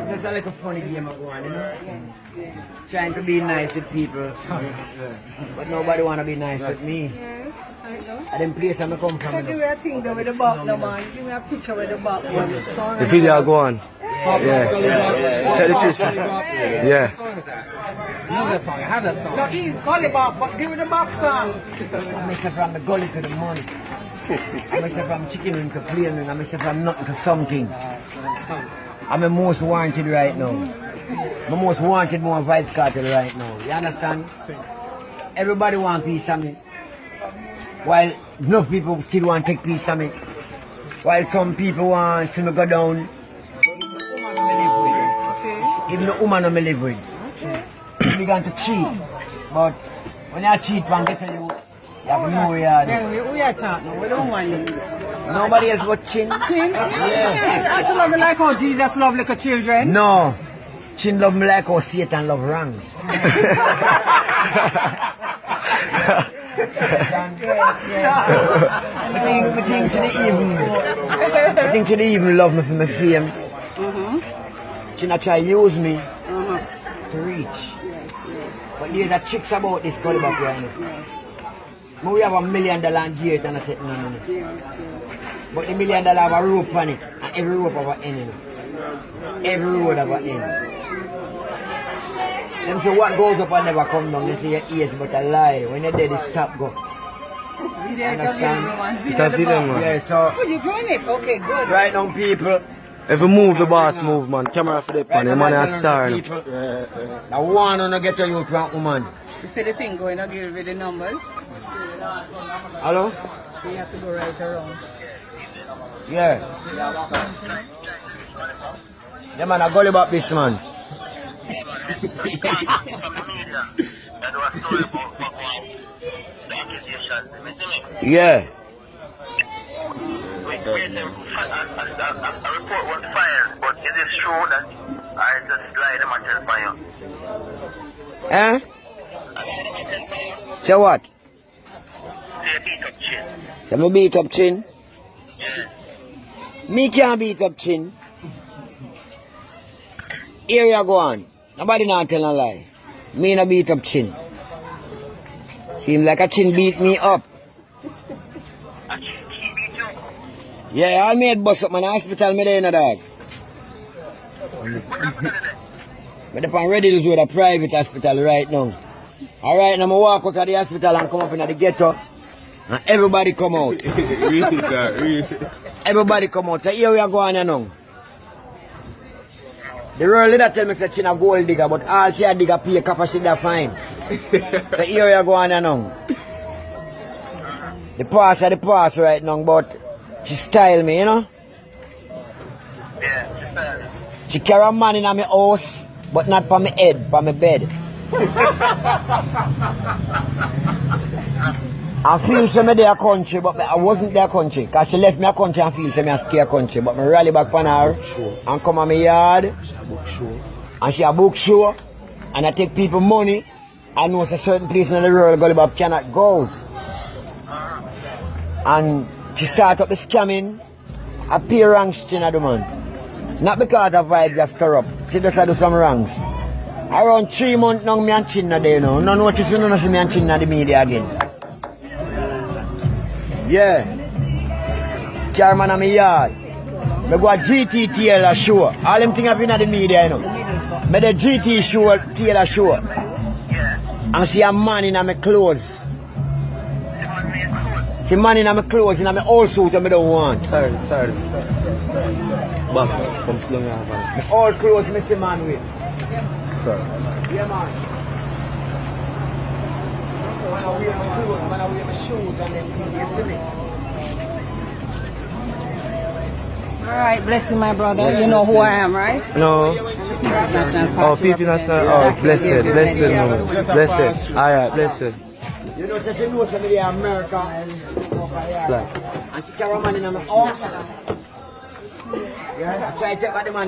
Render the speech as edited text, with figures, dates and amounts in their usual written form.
That's a little funny game I'm going, you know? Trying to be nice with people. But nobody want to be nice with me. Yes, I didn't place I'm come from. give me a thing though with the box, no man. Give me a picture with the box. The video go on. Yeah. Tell the fish. Yeah. I know that song. I have that song. No, he's Gully Bop, but give me the box song. I say from the gully to the money. I say from chicken wing to plain wing. I say from nothing to something. I'm the most wanted right now. The most wanted more vice cartel right now. You understand? Everybody want piece of me. While enough people still want to take piece of me. While some people want to see me go down. Even the woman I live with. You're going to cheat. But when you cheat, man, get you have no yard. Yeah, we are talking. We don't want it. Nobody else but chin. Chin? Yeah. I should love me like how Jesus love little children. No. Chin love me like how Satan love ranks. I think she even love me for my fame. She not try to use me to reach. But there's a tricks about this Gully Bop right now. We have $1 million gate and I take no money. But the $1 million have a rope on it, and every rope have an end. Every road have an end. Them say what goes up and never come down. They say your ears but a lie. When you're dead, it stop go. Understand? You can feel them, man. Yeah, so. Oh, you're doing it? Okay, good. Right now, people. If you move, the boss move, man. Camera for the pan, the man is star. I want to get a youth one woman. You see the thing going, I'll give you the numbers. Hello? So you have to go right around. Yeah. Yeah, man, I Gully Bop this man. Yeah. A report was fired, but is it true that I just lie the material for you? Eh? Say what? Say beat up chin. Say me beat up chin? Yeah. Me can't beat up chin. Here you go on. Nobody not tell a lie. Me no beat up chin. Seems like a chin beat me up. A chin beat you? Yeah, I made bust up man. Hospital me there in a dog. But if I'm ready to do a private hospital right now. Alright, now I walk out of the hospital and come up in the ghetto. And everybody come out. Everybody come out. So here we are going now. The real leader tell me that she's a gold digger, but all she a digger pay a copper she da fine. So here we are going now. The pass right now, but she style me, you know? Yeah, she style. She carry a man in my house, but not for my head, for my bed. I feel some of their country, but I wasn't their country. Because she left me a country and feel some I stay a country. But I rally back on her and come on my yard. And she a book show. And I take people money. I know it's a certain place in the world Gully Bop cannot go. And she start up the scamming. I pay ranks to the man. Not because the vibe just stir up. She just do some ranks. Around 3 months now, me and Chin are there now. No notice you don't see me and Chin in the media again. Yeah. Chairman of my yard. I go a GT Taylor show. All them things have been in the media, you know. I the GT show, Taylor show. Yeah. And see a man in my clothes. See a man in my clothes, in my old suit I don't want. Sorry. Back, come slow down, man. My old clothes I see man with. Sorry. Yeah, man. So when I wear my clothes, when I wear my shoes, and then you see me. Alright, blessing my brother. You know who I am, right? No. Oh, people national. Oh, blessed. Alright, blessed. You know, she knows that they are America and Like. she carry a man in my house. Yeah, I try to take back the man.